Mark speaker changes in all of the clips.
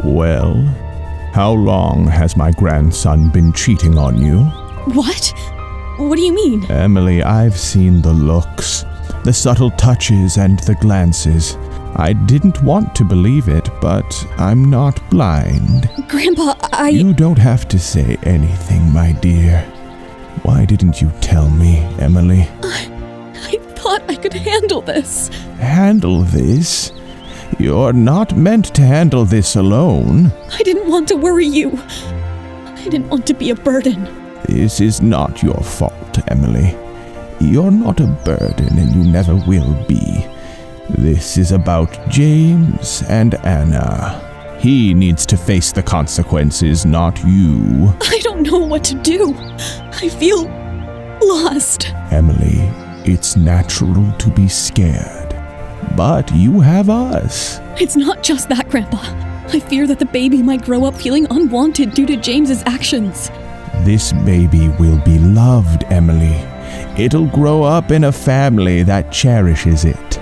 Speaker 1: Well, how long has my grandson been cheating on you?
Speaker 2: What? What do you mean?
Speaker 1: Emily, I've seen the looks, the subtle touches and the glances. I didn't want to believe it, but I'm not blind.
Speaker 2: Grandpa,
Speaker 1: You don't have to say anything, my dear. Why didn't you tell me, Emily?
Speaker 2: I thought I could handle this.
Speaker 1: Handle this? You're not meant to handle this alone.
Speaker 2: I didn't want to worry you. I didn't want to be a burden.
Speaker 1: This is not your fault, Emily. You're not a burden and you never will be. This is about James and Anna. He needs to face the consequences, not you.
Speaker 2: I don't know what to do. I feel lost.
Speaker 1: Emily, it's natural to be scared. But you have us.
Speaker 2: It's not just that, Grandpa. I fear that the baby might grow up feeling unwanted due to James's actions.
Speaker 1: This baby will be loved, Emily. It'll grow up in a family that cherishes it.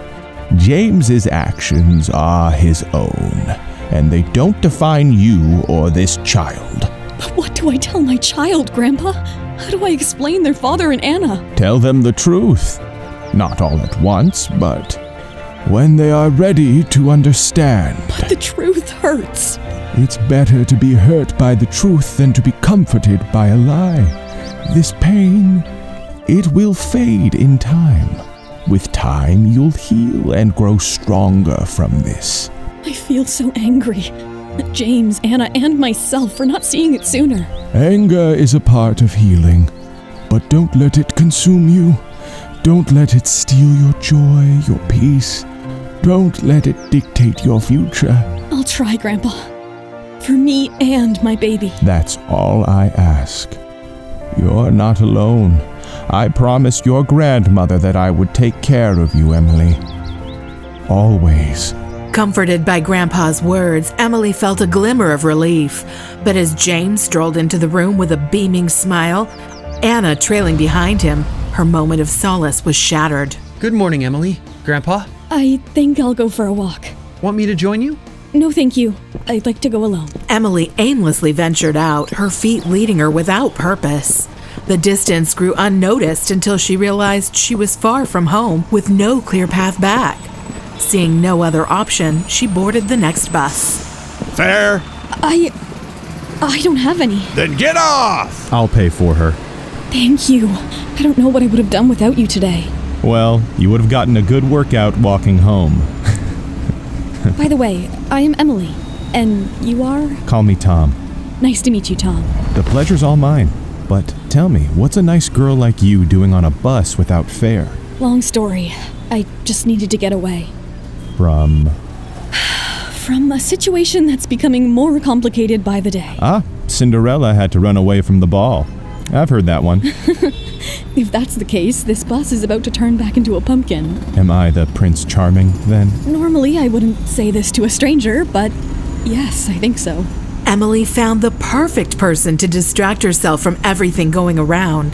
Speaker 1: James's actions are his own, and they don't define you or this child.
Speaker 2: But what do I tell my child, Grandpa? How do I explain their father and Anna?
Speaker 1: Tell them the truth. Not all at once, but when they are ready to understand.
Speaker 2: But the truth hurts.
Speaker 1: It's better to be hurt by the truth than to be comforted by a lie. This pain, it will fade in time. With time, you'll heal and grow stronger from this.
Speaker 2: I feel so angry at James, Anna, and myself for not seeing it sooner.
Speaker 1: Anger is a part of healing, but don't let it consume you. Don't let it steal your joy, your peace. Don't let it dictate your future.
Speaker 2: I'll try, Grandpa. For me and my baby.
Speaker 1: That's all I ask. You're not alone. I promised your grandmother that I would take care of you, Emily. Always.
Speaker 3: Comforted by Grandpa's words, Emily felt a glimmer of relief. But as James strolled into the room with a beaming smile, Anna trailing behind him, her moment of solace was shattered.
Speaker 4: Good morning, Emily. Grandpa,
Speaker 2: I think I'll go for a walk.
Speaker 4: want me to join you?
Speaker 2: No, thank you. I'd like to go alone.
Speaker 3: Emily aimlessly ventured out, her feet leading her without purpose. The distance grew unnoticed until she realized she was far from home with no clear path back. Seeing no other option, she boarded the next bus.
Speaker 5: Fare?
Speaker 2: I don't have any.
Speaker 5: Then get off!
Speaker 1: I'll pay for her.
Speaker 2: Thank you. I don't know what I would have done without you today.
Speaker 1: Well, you would have gotten a good workout walking home.
Speaker 2: By the way, I am Emily. And you are?
Speaker 1: Call me Tom.
Speaker 2: Nice to meet you, Tom.
Speaker 1: The pleasure's all mine. But tell me, what's a nice girl like you doing on a bus without fare?
Speaker 2: Long story. I just needed to get away.
Speaker 1: From
Speaker 2: From a situation that's becoming more complicated by the day.
Speaker 1: Cinderella had to run away from the ball. I've heard that one.
Speaker 2: If that's the case, this bus is about to turn back into a pumpkin.
Speaker 1: Am I the Prince Charming, then?
Speaker 2: Normally, I wouldn't say this to a stranger, but yes, I think so.
Speaker 3: Emily found the perfect person to distract herself from everything going around.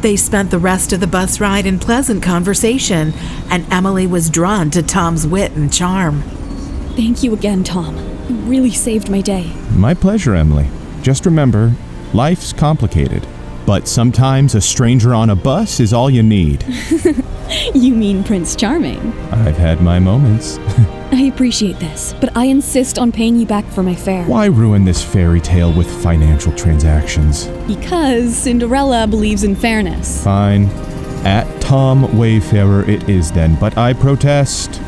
Speaker 3: They spent the rest of the bus ride in pleasant conversation, and Emily was drawn to Tom's wit and charm.
Speaker 2: Thank you again, Tom. You really saved my day.
Speaker 1: My pleasure, Emily. Just remember, life's complicated. But sometimes a stranger on a bus is all you need.
Speaker 2: You mean Prince Charming?
Speaker 1: I've had my moments.
Speaker 2: I appreciate this, but I insist on paying you back for my fare.
Speaker 1: Why ruin this fairy tale with financial transactions?
Speaker 2: Because Cinderella believes in fairness.
Speaker 1: Fine. At Tom Wayfarer it is then, but I protest.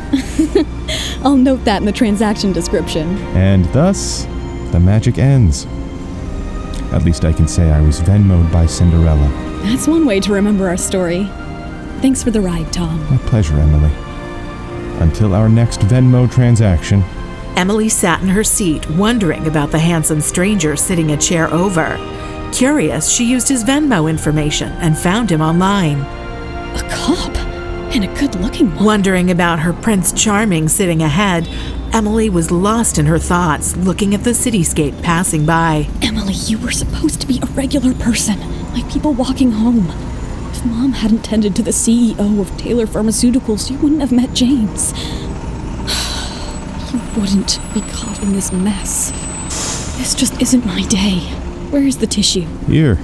Speaker 2: I'll note that in the transaction description.
Speaker 1: And thus, the magic ends. At least I can say I was Venmo'd by Cinderella.
Speaker 2: That's one way to remember our story. Thanks for the ride, Tom.
Speaker 1: My pleasure, Emily. Until our next Venmo transaction.
Speaker 3: Emily sat in her seat, wondering about the handsome stranger sitting a chair over. Curious, she used his Venmo information and found him online.
Speaker 2: A cop? And a good-looking one.
Speaker 3: Wondering about her Prince Charming sitting ahead, Emily was lost in her thoughts, looking at the cityscape passing by.
Speaker 2: Emily, you were supposed to be a regular person, like people walking home. If Mom hadn't tended to the CEO of Taylor Pharmaceuticals, you wouldn't have met James. You wouldn't be caught in this mess. This just isn't my day. Where is the tissue?
Speaker 1: Here.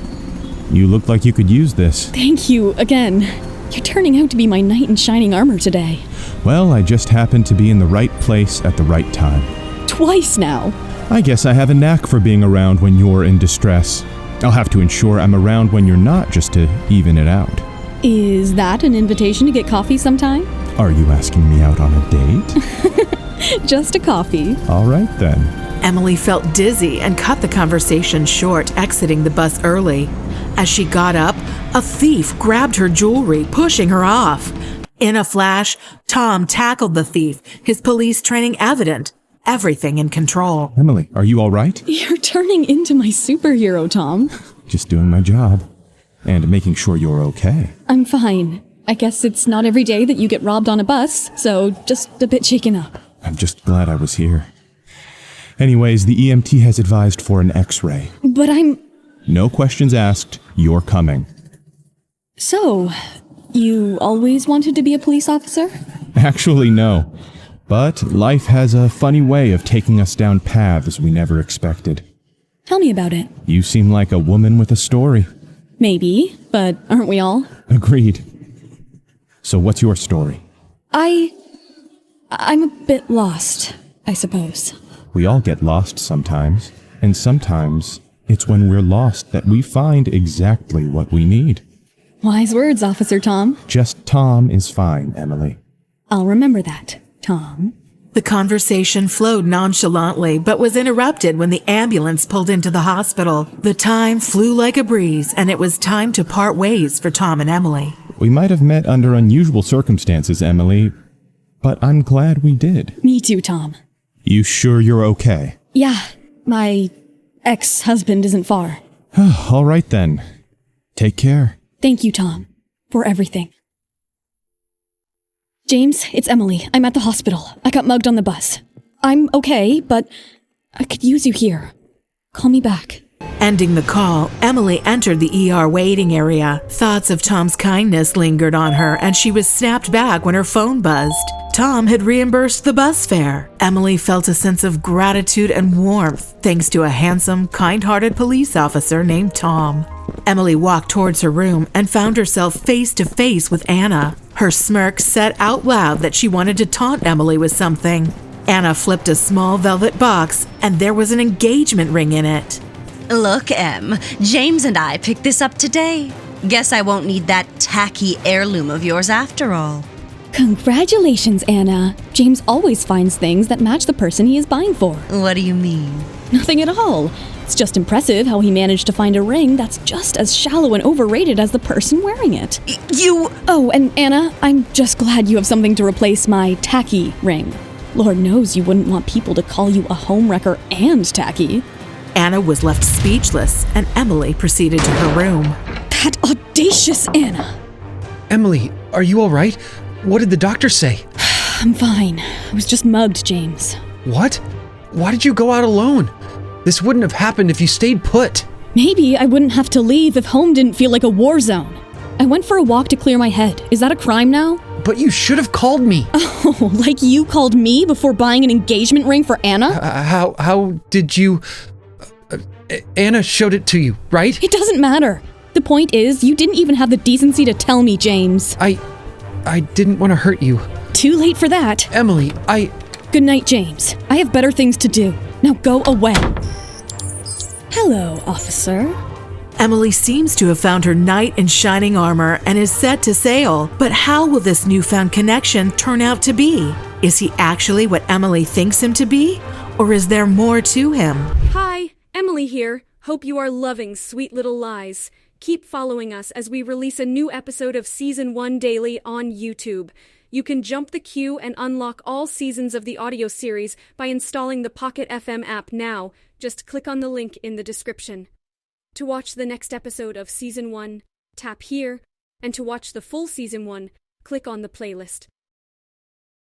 Speaker 1: You look like you could use this.
Speaker 2: Thank you again. You're turning out to be my knight in shining armor today.
Speaker 1: Well, I just happened to be in the right place at the right time.
Speaker 2: Twice now.
Speaker 1: I guess I have a knack for being around when you're in distress. I'll have to ensure I'm around when you're not, just to even it out.
Speaker 2: Is that an invitation to get coffee sometime?
Speaker 1: Are you asking me out on a date?
Speaker 2: Just a coffee.
Speaker 1: All right, then.
Speaker 3: Emily felt dizzy and cut the conversation short, exiting the bus early. As she got up, a thief grabbed her jewelry, pushing her off. In a flash, Tom tackled the thief, his police training evident, everything in control.
Speaker 1: Emily, are you all right?
Speaker 2: You're turning into my superhero, Tom.
Speaker 1: Just doing my job. And making sure you're okay.
Speaker 2: I'm fine. I guess it's not every day that you get robbed on a bus, so just a bit shaken up.
Speaker 1: I'm just glad I was here. Anyways, the EMT has advised for an X-ray.
Speaker 2: But
Speaker 1: No questions asked. You're coming.
Speaker 2: So, you always wanted to be a police officer?
Speaker 1: Actually, no. But life has a funny way of taking us down paths we never expected.
Speaker 2: Tell me about it.
Speaker 1: You seem like a woman with a story.
Speaker 2: Maybe, but aren't we all?
Speaker 1: Agreed. So what's your story?
Speaker 2: I'm a bit lost, I suppose.
Speaker 1: We all get lost sometimes. And sometimes it's when we're lost that we find exactly what we need.
Speaker 2: Wise words, Officer Tom.
Speaker 1: Just Tom is fine, Emily.
Speaker 2: I'll remember that, Tom.
Speaker 3: The conversation flowed nonchalantly, but was interrupted when the ambulance pulled into the hospital. The time flew like a breeze, and it was time to part ways for Tom and Emily.
Speaker 1: We might have met under unusual circumstances, Emily, but I'm glad we did.
Speaker 2: Me too, Tom.
Speaker 1: You sure you're okay?
Speaker 2: Yeah, my ex-husband isn't far.
Speaker 1: All right then. Take care.
Speaker 2: Thank you, Tom, for everything. James, it's Emily. I'm at the hospital. I got mugged on the bus. I'm okay, but I could use you here. Call me back.
Speaker 3: Ending the call, Emily entered the ER waiting area. Thoughts of Tom's kindness lingered on her, and she was snapped back when her phone buzzed. Tom had reimbursed the bus fare. Emily felt a sense of gratitude and warmth thanks to a handsome, kind-hearted police officer named Tom. Emily walked towards her room and found herself face to face with Anna. Her smirk said out loud that she wanted to taunt Emily with something. Anna flipped a small velvet box, and there was an engagement ring in it.
Speaker 6: Look, Em, James and I picked this up today. Guess I won't need that tacky heirloom of yours after all.
Speaker 2: Congratulations, Anna. James always finds things that match the person he is buying for.
Speaker 6: What do you mean?
Speaker 2: Nothing at all. It's just impressive how he managed to find a ring that's just as shallow and overrated as the person wearing it.
Speaker 6: You...
Speaker 2: Oh, and Anna, I'm just glad you have something to replace my tacky ring. Lord knows you wouldn't want people to call you a homewrecker and tacky.
Speaker 3: Anna was left speechless, and Emily proceeded to her room.
Speaker 2: That audacious Anna.
Speaker 4: Emily, are you all right? What did the doctor say?
Speaker 2: I'm fine. I was just mugged, James.
Speaker 4: What? Why did you go out alone? This wouldn't have happened if you stayed put.
Speaker 2: Maybe I wouldn't have to leave if home didn't feel like a war zone. I went for a walk to clear my head. Is that a crime now?
Speaker 4: But you should have called me.
Speaker 2: Oh, like you called me before buying an engagement ring for Anna?
Speaker 4: How did you... Anna showed it to you, right?
Speaker 2: It doesn't matter. The point is, you didn't even have the decency to tell me, James.
Speaker 4: I didn't want to hurt you.
Speaker 2: Too late for that.
Speaker 4: Emily,
Speaker 2: Good night, James. I have better things to do. Now go away. Hello, officer.
Speaker 3: Emily seems to have found her knight in shining armor and is set to sail. But how will this newfound connection turn out to be? Is he actually what Emily thinks him to be? Or is there more to him?
Speaker 7: Hi, Emily here. Hope you are loving Sweet Little Lies. Keep following us as we release a new episode of Season 1 daily on YouTube. You can jump the queue and unlock all seasons of the audio series by installing the Pocketfm app now. Just click on the link in the description. To watch the next episode of Season 1, tap here, and to watch the full Season 1, click on the playlist.